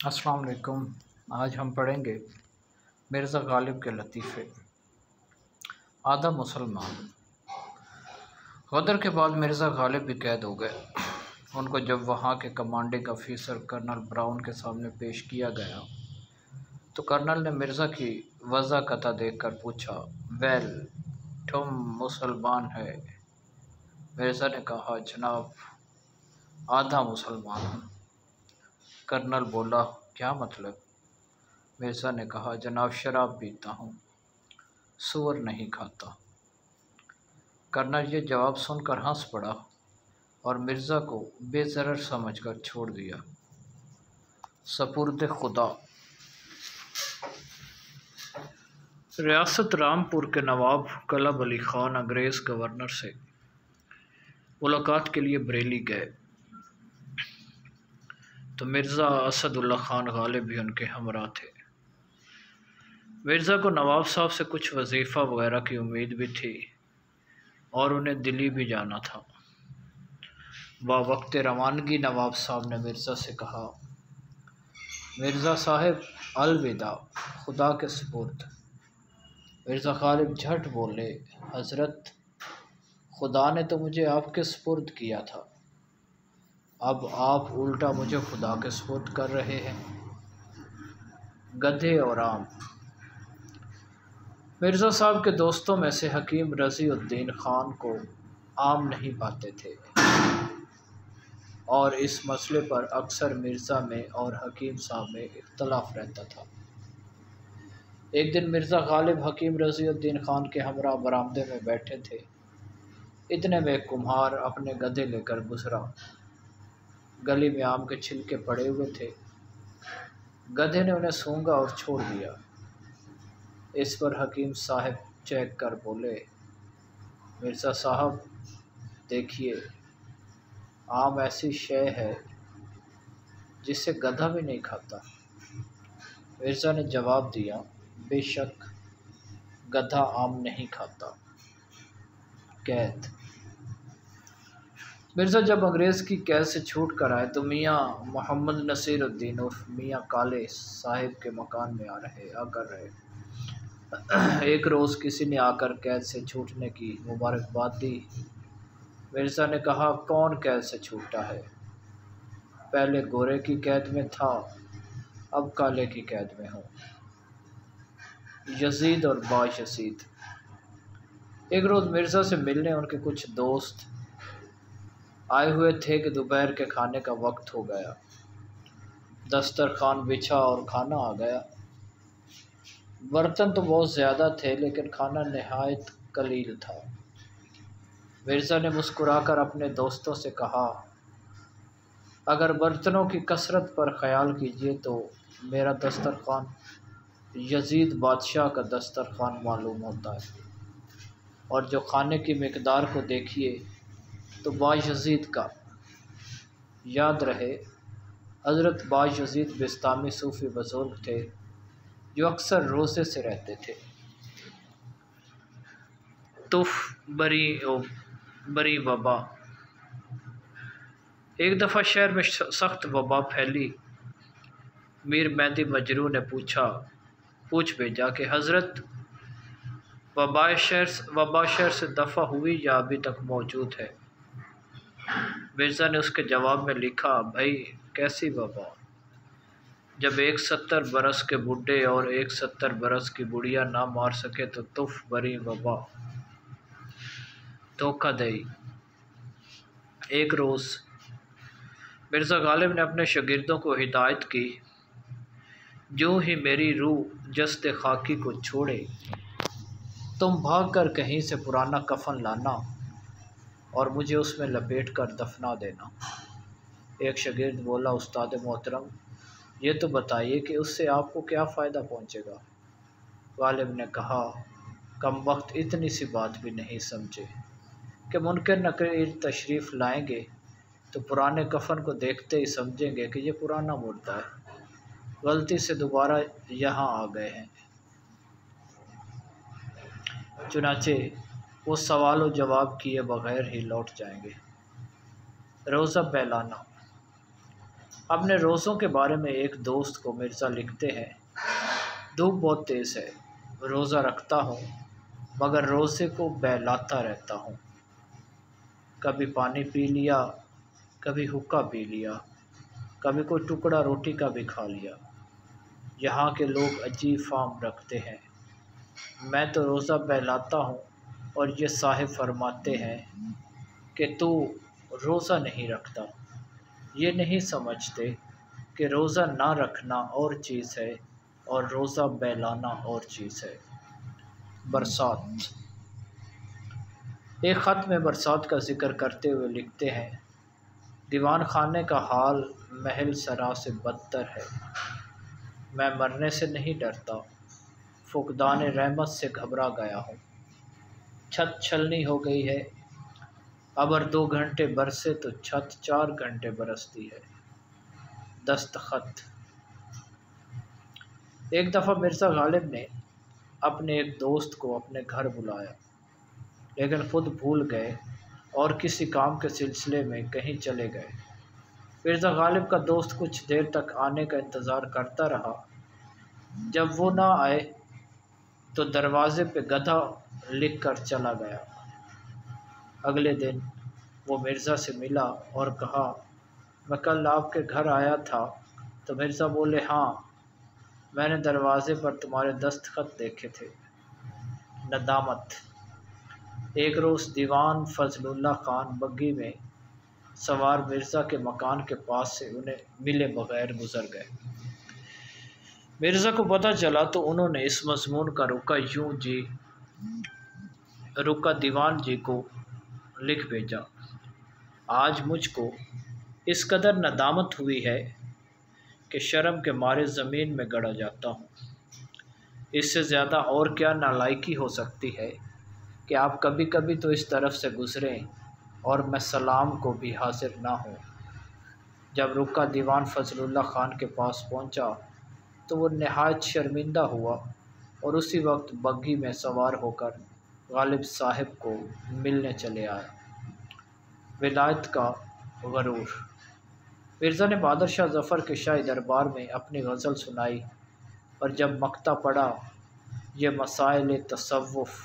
السلام علیکم۔ آج ہم پڑھیں گے مرزا غالب کے لطیفے۔ آدھا مسلمان۔ غدر کے بعد مرزا غالب بھی قید ہو گئے۔ ان کو جب وہاں کے کمانڈنگ افیسر کرنل براؤن کے سامنے پیش کیا گیا تو کرنل نے مرزا کی وضاحت دیکھ کر پوچھا، ویل، تم مسلمان ہے؟ مرزا نے کہا، جناب، آدھا مسلمان ہوں۔ کرنل بولا، کیا مطلب؟ مرزا نے کہا، جناب، شراب پیتا ہوں، سور نہیں کھاتا۔ کرنل یہ جواب سن کر ہنس پڑا اور مرزا کو بے ضرر سمجھ کر چھوڑ دیا۔ سپرد خدا۔ ریاست رامپور کے نواب کلب علی خان انگریز گورنر سے ملاقات کے لیے بریلی گئے تو مرزا اسد اللہ خان غالب بھی ان کے ہمراہ تھے۔ مرزا کو نواب صاحب سے کچھ وظیفہ وغیرہ کی امید بھی تھی اور انہیں دلی بھی جانا تھا۔ وقت روانگی نواب صاحب نے مرزا سے کہا، مرزا صاحب، الوداع، خدا کے سپرد۔ مرزا غالب جھٹ بولے، حضرت، خدا نے تو مجھے آپ کے سپرد کیا تھا، اب آپ الٹا مجھے خدا کے سپرد کر رہے ہیں۔ گدھے اور عام۔ مرزا صاحب کے دوستوں میں سے حکیم رضی الدین خان کو عام نہیں پاتے تھے اور اس مسئلے پر اکثر مرزا میں اور حکیم صاحب میں اختلاف رہتا تھا۔ ایک دن مرزا غالب حکیم رضی الدین خان کے ہمراہ برآمدے میں بیٹھے تھے، اتنے میں ایک کمہار اپنے گدھے لے کر گزرا۔ گلی میں آم کے چھلکے پڑے ہوئے تھے، گدھے نے انہیں سونگھا اور چھوڑ دیا۔ اس پر حکیم صاحب چیک کر بولے، مرزا صاحب، دیکھیے، آم ایسی شے ہے جسے گدھا بھی نہیں کھاتا۔ مرزا نے جواب دیا، بے شک، گدھا آم نہیں کھاتا۔ قید۔ مرزا جب انگریز کی قید سے چھوٹ کر آئے تو میاں محمد نصیر الدین عرف میاں کالے صاحب کے مکان میں آ کر رہے۔ ایک روز کسی نے آ کر قید سے چھوٹنے کی مبارکباد دی۔ مرزا نے کہا، کون قید سے چھوٹا ہے؟ پہلے گورے کی قید میں تھا، اب کالے کی قید میں ہوں۔ یزید اور با یزید۔ ایک روز مرزا سے ملنے ان کے کچھ دوست آئے ہوئے تھے کہ دوپہر کے کھانے کا وقت ہو گیا۔ دسترخوان بچھا اور کھانا آ گیا۔ برتن تو بہت زیادہ تھے لیکن کھانا نہایت قلیل تھا۔ مرزا نے مسکرا کر اپنے دوستوں سے کہا، اگر برتنوں کی کثرت پر خیال کیجیے تو میرا دسترخوان یزید بادشاہ کا دسترخوان معلوم ہوتا ہے، اور جو کھانے کی مقدار کو دیکھیے تو با یزید کا۔ یاد رہے، حضرت با یزید بسطامی صوفی بزرگ تھے جو اکثر روزے سے رہتے تھے۔ تف بری وبا۔ ایک دفعہ شہر میں سخت وبا پھیلی۔ میر مہدی مجروح نے پوچھ بھیجا کہ حضرت، وبا شہر سے دفع ہوئی یا ابھی تک موجود ہے؟ مرزا نے اس کے جواب میں لکھا، بھائی، کیسی وبا؟ جب ایک 70 برس کے بڈھے اور ایک 70 برس کی بڑھیا نہ مار سکے تو تف بری وبا، دھوکہ دہی۔ ایک روز مرزا غالب نے اپنے شاگردوں کو ہدایت کی، جو ہی میری روح جسد خاکی کو چھوڑے تم بھاگ کر کہیں سے پرانا کفن لانا اور مجھے اس میں لپیٹ کر دفنا دینا۔ ایک شاگرد بولا، استاد محترم، یہ تو بتائیے کہ اس سے آپ کو کیا فائدہ پہنچے گا؟ غالب نے کہا، کم وقت اتنی سی بات بھی نہیں سمجھے کہ منکر نکیر تشریف لائیں گے تو پرانے کفن کو دیکھتے ہی سمجھیں گے کہ یہ پرانا مردہ ہے، غلطی سے دوبارہ یہاں آ گئے ہیں۔ چنانچہ وہ سوال و جواب کیے بغیر ہی لوٹ جائیں گے۔ روزہ بیلانہ۔ اپنے روزوں کے بارے میں ایک دوست کو مرزا لکھتے ہیں، دھوپ بہت تیز ہے، روزہ رکھتا ہوں مگر روزے کو بہلاتا رہتا ہوں، کبھی پانی پی لیا، کبھی حقہ پی لیا، کبھی کوئی ٹکڑا روٹی کا بھی کھا لیا۔ یہاں کے لوگ عجیب فام رکھتے ہیں، میں تو روزہ بہلاتا ہوں اور یہ صاحب فرماتے ہیں کہ تو روزہ نہیں رکھتا۔ یہ نہیں سمجھتے کہ روزہ نہ رکھنا اور چیز ہے اور روزہ بہلانا اور چیز ہے۔ برسات۔ ایک خط میں برسات کا ذکر کرتے ہوئے لکھتے ہیں، دیوان خانے کا حال محل سرا سے بدتر ہے، میں مرنے سے نہیں ڈرتا، فقدان رحمت سے گھبرا گیا ہوں، چھت چھلنی ہو گئی ہے، ابر 2 گھنٹے برسے تو چھت 4 گھنٹے برستی ہے۔ دستخط۔ ایک دفعہ مرزا غالب نے اپنے ایک دوست کو اپنے گھر بلایا، لیکن خود بھول گئے اور کسی کام کے سلسلے میں کہیں چلے گئے۔ مرزا غالب کا دوست کچھ دیر تک آنے کا انتظار کرتا رہا، جب وہ نہ آئے تو دروازے پہ گدھا لکھ کر چلا گیا۔ اگلے دن وہ مرزا سے ملا اور کہا، میں کل آپ کے گھر آیا تھا تو مرزا بولے، ہاں میں نے دروازے پر تمہارے دستخط دیکھے تھے۔ ندامت۔ ایک روز دیوان فضل اللہ خان بگھی میں سوار مرزا کے مکان کے پاس سے انہیں ملے بغیر گزر گئے۔ مرزا کو پتہ چلا تو انہوں نے اس مضمون کا رکا دیوان جی کو لکھ بھیجا، آج مجھ کو اس قدر ندامت ہوئی ہے کہ شرم کے مارے زمین میں گڑا جاتا ہوں۔ اس سے زیادہ اور کیا نالائقی ہو سکتی ہے کہ آپ کبھی کبھی تو اس طرف سے گزریں اور میں سلام کو بھی حاضر نہ ہوں۔ جب رکا دیوان فضل اللہ خان کے پاس پہنچا تو وہ نہایت شرمندہ ہوا اور اسی وقت بگھی میں سوار ہو کر غالب صاحب کو ملنے چلے آیا۔ ولایت کا غرور۔ مرزا نے بہادر شاہ ظفر کے شاہی دربار میں اپنی غزل سنائی اور جب مقطع پڑھا، یہ مسائل تصوف،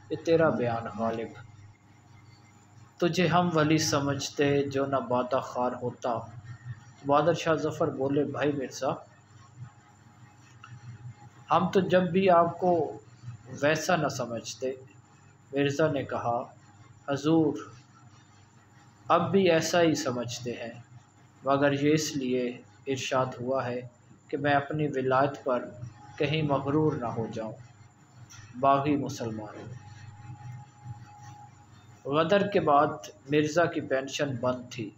یہ تیرا بیان غالب، تجھے ہم ولی سمجھتے جو نہ بادہ خار ہوتا۔ بہادر شاہ ظفر بولے، بھائی مرزا، ہم تو جب بھی آپ کو ویسا نہ سمجھتے۔ مرزا نے کہا، حضور اب بھی ایسا ہی سمجھتے ہیں، مگر یہ اس لیے ارشاد ہوا ہے کہ میں اپنی ولایت پر کہیں مغرور نہ ہو جاؤں۔ باغی مسلمان۔ غدر کے بعد مرزا کی پینشن بند تھی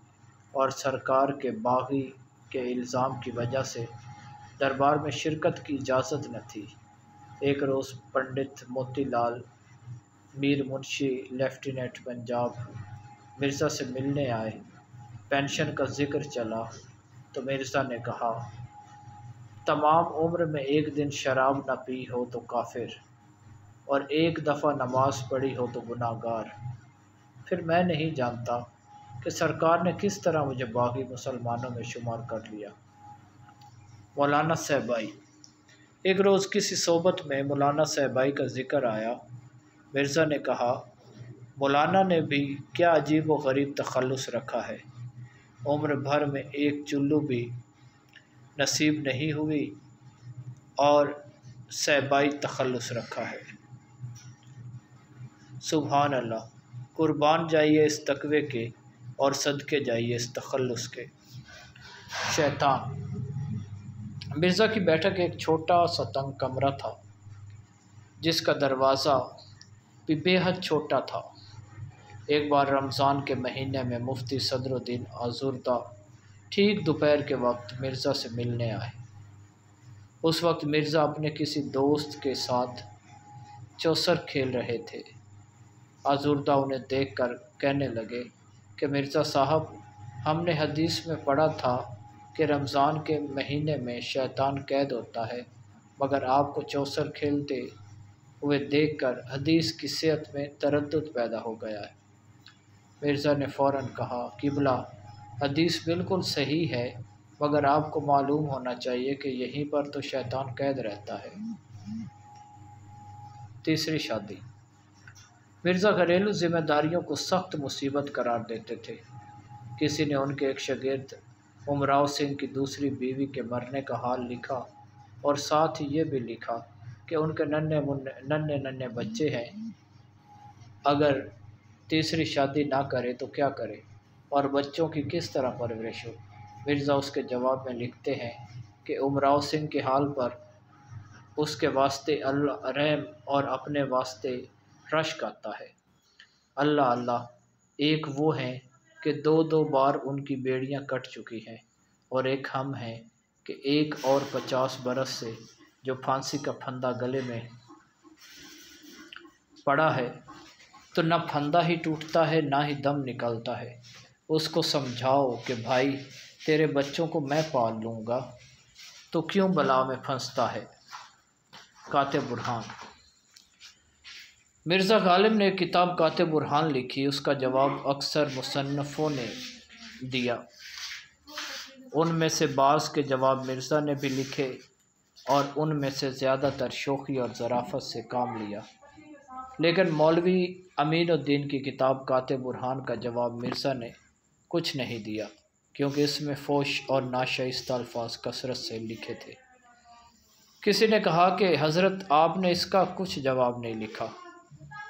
اور سرکار کے باغی کے الزام کی وجہ سے دربار میں شرکت کی اجازت نہ تھی۔ ایک روز پنڈت موتی لال میر منشی لیفٹیننٹ پنجاب مرزا سے ملنے آئے، پینشن کا ذکر چلا تو مرزا نے کہا، تمام عمر میں ایک دن شراب نہ پی ہو تو کافر، اور ایک دفعہ نماز پڑھی ہو تو گناہ گار۔ پھر میں نہیں جانتا کہ سرکار نے کس طرح مجھے باغی مسلمانوں میں شمار کر لیا۔ مولانا صاحبائی۔ ایک روز کسی صحبت میں مولانا صاحبائی کا ذکر آیا۔ مرزا نے کہا، مولانا نے بھی کیا عجیب و غریب تخلص رکھا ہے، عمر بھر میں ایک چلو بھی نصیب نہیں ہوئی اور صاحبائی تخلص رکھا ہے۔ سبحان اللہ، قربان جائیے اس تقوی کے اور صدقے جائیے اس تخلص کے۔ شیطان۔ مرزا کی بیٹھک ایک چھوٹا سا تنگ کمرہ تھا جس کا دروازہ بھی بے حد چھوٹا تھا۔ ایک بار رمضان کے مہینے میں مفتی صدر الدین آزردہ ٹھیک دوپہر کے وقت مرزا سے ملنے آئے۔ اس وقت مرزا اپنے کسی دوست کے ساتھ چوسر کھیل رہے تھے۔ آزردہ انہیں دیکھ کر کہنے لگے کہ مرزا صاحب، ہم نے حدیث میں پڑھا تھا کہ رمضان کے مہینے میں شیطان قید ہوتا ہے، مگر آپ کو چوسر کھیلتے ہوئے دیکھ کر حدیث کی صحت میں تردد پیدا ہو گیا ہے۔ مرزا نے فوراً کہا، قبلہ، حدیث بالکل صحیح ہے مگر آپ کو معلوم ہونا چاہیے کہ یہیں پر تو شیطان قید رہتا ہے۔ تیسری شادی۔ مرزا گھریلو ذمہ داریوں کو سخت مصیبت قرار دیتے تھے۔ کسی نے ان کے ایک شاگرد امراؤ سنگھ کی دوسری بیوی کے مرنے کا حال لکھا اور ساتھ ہی یہ بھی لکھا کہ ان کے ننھے بچے ہیں، اگر تیسری شادی نہ کرے تو کیا کرے اور بچوں کی کس طرح پرورش ہو۔ مرزا اس کے جواب میں لکھتے ہیں کہ امراؤ سنگھ کے حال پر اس کے واسطے اللہ رحم اور اپنے واسطے رشک آتا ہے۔ اللہ اللہ، ایک وہ ہیں کہ دو بار ان کی بیڑیاں کٹ چکی ہیں، اور ایک ہم ہیں کہ 1 اور 50 برس سے جو پھانسی کا پھندا گلے میں پڑا ہے، تو نہ پھندا ہی ٹوٹتا ہے نہ ہی دم نکلتا ہے۔ اس کو سمجھاؤ کہ بھائی تیرے بچوں کو میں پال لوں گا، تو کیوں بلا میں پھنستا ہے۔ کاتب برہان۔ مرزا غالب نے ایک کتاب کاتب برہان لکھی، اس کا جواب اکثر مصنفوں نے دیا۔ ان میں سے بعض کے جواب مرزا نے بھی لکھے اور ان میں سے زیادہ تر شوخی اور ظرافت سے کام لیا، لیکن مولوی امین الدین کی کتاب کاتب برہان کا جواب مرزا نے کچھ نہیں دیا، کیونکہ اس میں فوش اور ناشائستہ الفاظ کثرت سے لکھے تھے۔ کسی نے کہا کہ حضرت آپ نے اس کا کچھ جواب نہیں لکھا۔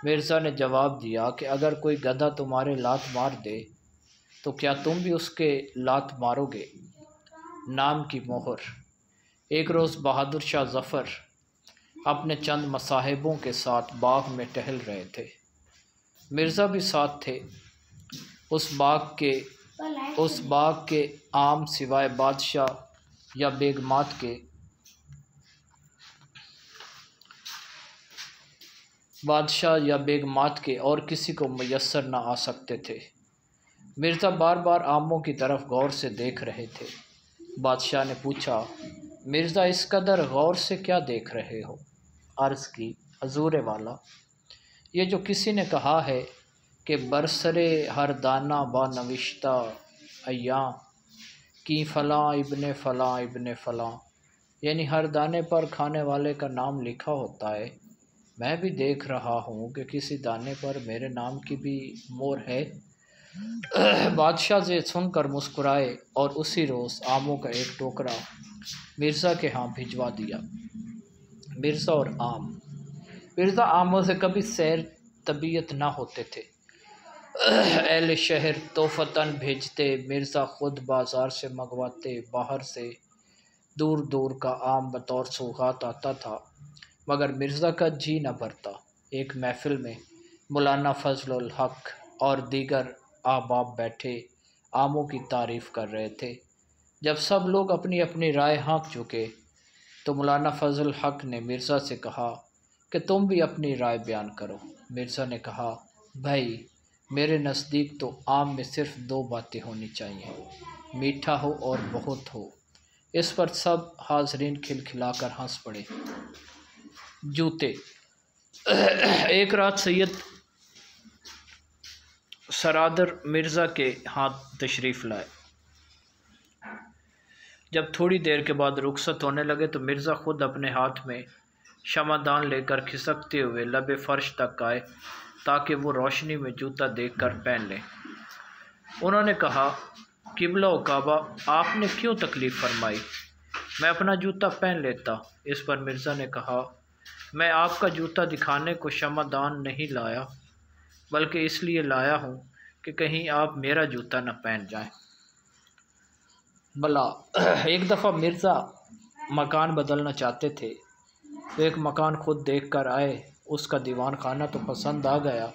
مرزا نے جواب دیا کہ اگر کوئی گدھا تمہارے لات مار دے تو کیا تم بھی اس کے لات مارو گے؟ نام کی مہر۔ ایک روز بہادر شاہ ظفر اپنے چند مصاحبوں کے ساتھ باغ میں ٹہل رہے تھے۔ مرزا بھی ساتھ تھے۔ اس باغ کے عام سوائے بادشاہ یا بیگمات کے اور کسی کو میسر نہ آ سکتے تھے۔ مرزا بار بار عاموں کی طرف غور سے دیکھ رہے تھے۔ بادشاہ نے پوچھا، مرزا اس قدر غور سے کیا دیکھ رہے ہو؟ عرض کی، حضور والا، یہ جو کسی نے کہا ہے کہ برسرے ہر دانہ با نوشتہ ایاں کی فلاں ابن فلاں، یعنی ہر دانے پر کھانے والے کا نام لکھا ہوتا ہے، میں بھی دیکھ رہا ہوں کہ کسی دانے پر میرے نام کی بھی مہر ہے۔ بادشاہ یہ سن کر مسکرائے اور اسی روز آموں کا ایک ٹوکرا مرزا کے ہاں بھجوا دیا۔ مرزا اور آم۔ مرزا آموں سے کبھی سیر طبیعت نہ ہوتے تھے۔ اہل شہر تحفتاً بھیجتے، مرزا خود بازار سے منگواتے، باہر سے دور دور کا آم بطور سوغات آتا تھا، مگر مرزا کا جی نہ بھرتا۔ ایک محفل میں مولانا فضل الحق اور دیگر احباب بیٹھے آموں کی تعریف کر رہے تھے۔ جب سب لوگ اپنی اپنی رائے ہانک چکے تو مولانا فضل الحق نے مرزا سے کہا کہ تم بھی اپنی رائے بیان کرو۔ مرزا نے کہا، بھائی میرے نزدیک تو آم میں صرف 2 باتیں ہونی چاہیے، میٹھا ہو اور بہت ہو۔ اس پر سب حاضرین کھلکھلا کر ہنس پڑے۔ جوتے۔ ایک رات سید سرادر مرزا کے ہاتھ تشریف لائے۔ جب تھوڑی دیر کے بعد رخصت ہونے لگے تو مرزا خود اپنے ہاتھ میں شمعدان لے کر کھسکتے ہوئے لب فرش تک آئے تاکہ وہ روشنی میں جوتا دیکھ کر پہن لیں۔ انہوں نے کہا، قبلہ و کعبہ، آپ نے کیوں تکلیف فرمائی؟ میں اپنا جوتا پہن لیتا۔ اس پر مرزا نے کہا، میں آپ کا جوتا دکھانے کو شمعدان نہیں لایا، بلکہ اس لیے لایا ہوں کہ کہیں آپ میرا جوتا نہ پہن جائیں۔ بلا۔ ایک دفعہ مرزا مکان بدلنا چاہتے تھے تو ایک مکان خود دیکھ کر آئے۔ اس کا دیوان خانہ تو پسند آ گیا،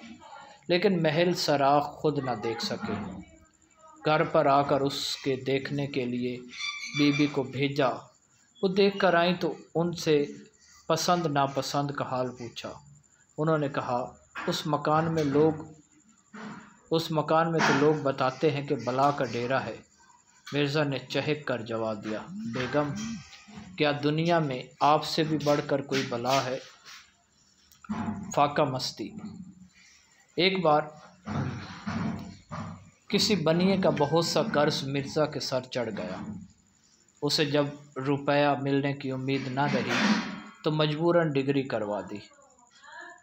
لیکن محل سراغ خود نہ دیکھ سکے۔ گھر پر آ کر اس کے دیکھنے کے لیے بی بی کو بھیجا۔ وہ دیکھ کر آئیں تو ان سے پسند ناپسند کا حال پوچھا۔ انہوں نے کہا، اس مکان میں تو لوگ بتاتے ہیں کہ بلا کا ڈیرا ہے۔ مرزا نے چہک کر جواب دیا، بیگم، کیا دنیا میں آپ سے بھی بڑھ کر کوئی بلا ہے؟ فاقہ مستی۔ ایک بار کسی بنیے کا بہت سا قرض مرزا کے سر چڑھ گیا۔ اسے جب روپیہ ملنے کی امید نہ رہی تو مجبوراً ڈگری کروا دی۔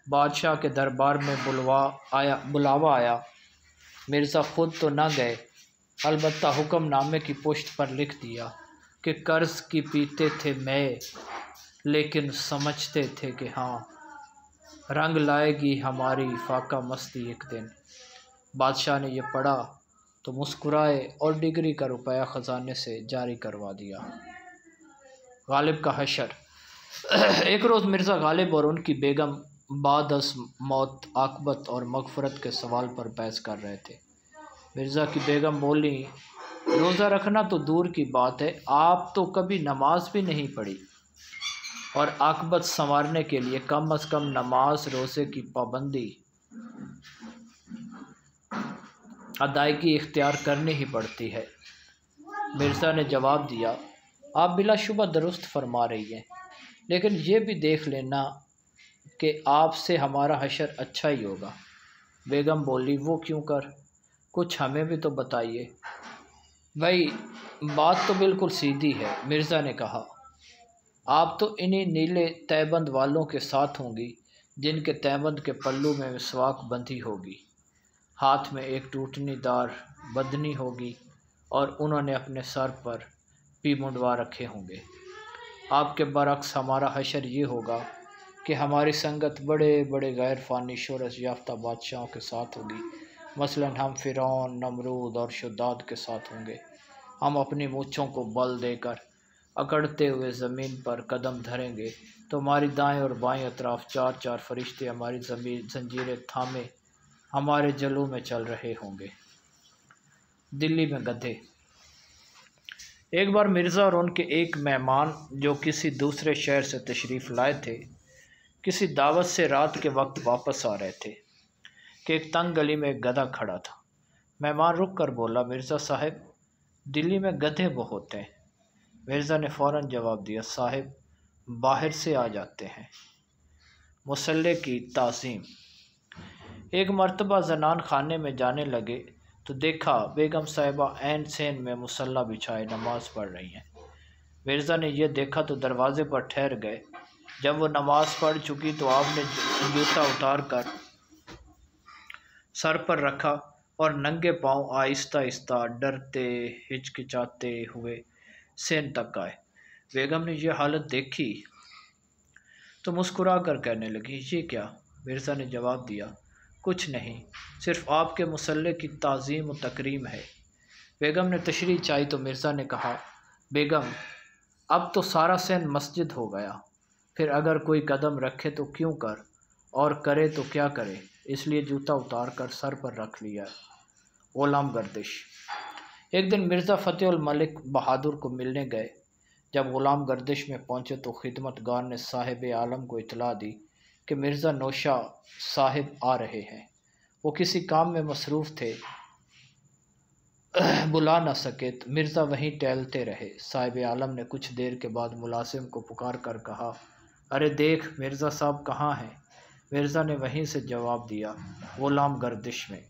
بادشاہ کے دربار میں بلاوا آیا۔ مرزا خود تو نہ گئے، البتہ حکم نامے کی پشت پر لکھ دیا کہ قرض کی پیتے تھے میں، لیکن سمجھتے تھے کہ ہاں رنگ لائے گی ہماری فاقہ مستی ایک دن۔ بادشاہ نے یہ پڑھا تو مسکرائے اور ڈگری کا روپیہ خزانے سے جاری کروا دیا۔ غالب کا حشر۔ ایک روز مرزا غالب اور ان کی بیگم بعد از موت عاقبت اور مغفرت کے سوال پر بحث کر رہے تھے۔ مرزا کی بیگم بولی، روزہ رکھنا تو دور کی بات ہے، آپ تو کبھی نماز بھی نہیں پڑھی، اور عاقبت سنوارنے کے لیے کم از کم نماز روزے کی پابندی ادائیگی اختیار کرنی ہی پڑتی ہے۔ مرزا نے جواب دیا، آپ بلا شبہ درست فرما رہی ہیں، لیکن یہ بھی دیکھ لینا کہ آپ سے ہمارا حشر اچھا ہی ہوگا۔ بیگم بولی، وہ کیوں کر؟ کچھ ہمیں بھی تو بتائیے۔ بھائی بات تو بالکل سیدھی ہے، مرزا نے کہا، آپ تو انہی نیلے تہبند والوں کے ساتھ ہوں گی جن کے تہبند کے پلو میں مسواک بندھی ہوگی، ہاتھ میں ایک ٹوٹنی دار بدنی ہوگی، اور انہوں نے اپنے سر پر بھی منڈوا رکھے ہوں گے۔ آپ کے برعکس ہمارا حشر یہ ہوگا کہ ہماری سنگت بڑے بڑے غیر فانی شہرت یافتہ بادشاہوں کے ساتھ ہوگی، مثلاً ہم فرعون، نمرود اور شداد کے ساتھ ہوں گے۔ ہم اپنی مونچھوں کو بل دے کر اکڑتے ہوئے زمین پر قدم دھریں گے تو ہماری دائیں اور بائیں اطراف چار چار فرشتے ہماری زنجیریں تھامے ہمارے جلوں میں چل رہے ہوں گے۔ دلی میں گدھے۔ ایک بار مرزا اور ان کے ایک مہمان جو کسی دوسرے شہر سے تشریف لائے تھے، کسی دعوت سے رات کے وقت واپس آ رہے تھے کہ ایک تنگ گلی میں ایک گدھا کھڑا تھا۔ مہمان رک کر بولا، مرزا صاحب، دلی میں گدھے بہت ہیں۔ مرزا نے فوراً جواب دیا، صاحب باہر سے آ جاتے ہیں۔ مصلے کی تعظیم۔ ایک مرتبہ زنان خانے میں جانے لگے تو دیکھا بیگم صاحبہ عین سین میں مصلی بچھائے نماز پڑھ رہی ہیں۔ مرزا نے یہ دیکھا تو دروازے پر ٹھہر گئے۔ جب وہ نماز پڑھ چکی تو آپ نے جوتا اتار کر سر پر رکھا اور ننگے پاؤں آہستہ آہستہ ڈرتے ہچکچاتے ہوئے سین تک آئے۔ بیگم نے یہ حالت دیکھی تو مسکرا کر کہنے لگی، یہ کیا؟ مرزا نے جواب دیا، کچھ نہیں، صرف آپ کے مصلے کی تعظیم و تکریم ہے۔ بیگم نے تشریح چاہی تو مرزا نے کہا، بیگم اب تو سارا سین مسجد ہو گیا، پھر اگر کوئی قدم رکھے تو کیوں کر، اور کرے تو کیا کرے، اس لیے جوتا اتار کر سر پر رکھ لیا۔ غلام گردش۔ ایک دن مرزا فتح الملک بہادر کو ملنے گئے۔ جب غلام گردش میں پہنچے تو خدمت گار نے صاحب عالم کو اطلاع دی کہ مرزا نوشا صاحب آ رہے ہیں۔ وہ کسی کام میں مصروف تھے، بلا نہ سکے۔ مرزا وہیں ٹہلتے رہے۔ صاحب عالم نے کچھ دیر کے بعد ملازم کو پکار کر کہا، ارے دیکھ مرزا صاحب کہاں ہیں؟ مرزا نے وہیں سے جواب دیا، غلام گردش میں۔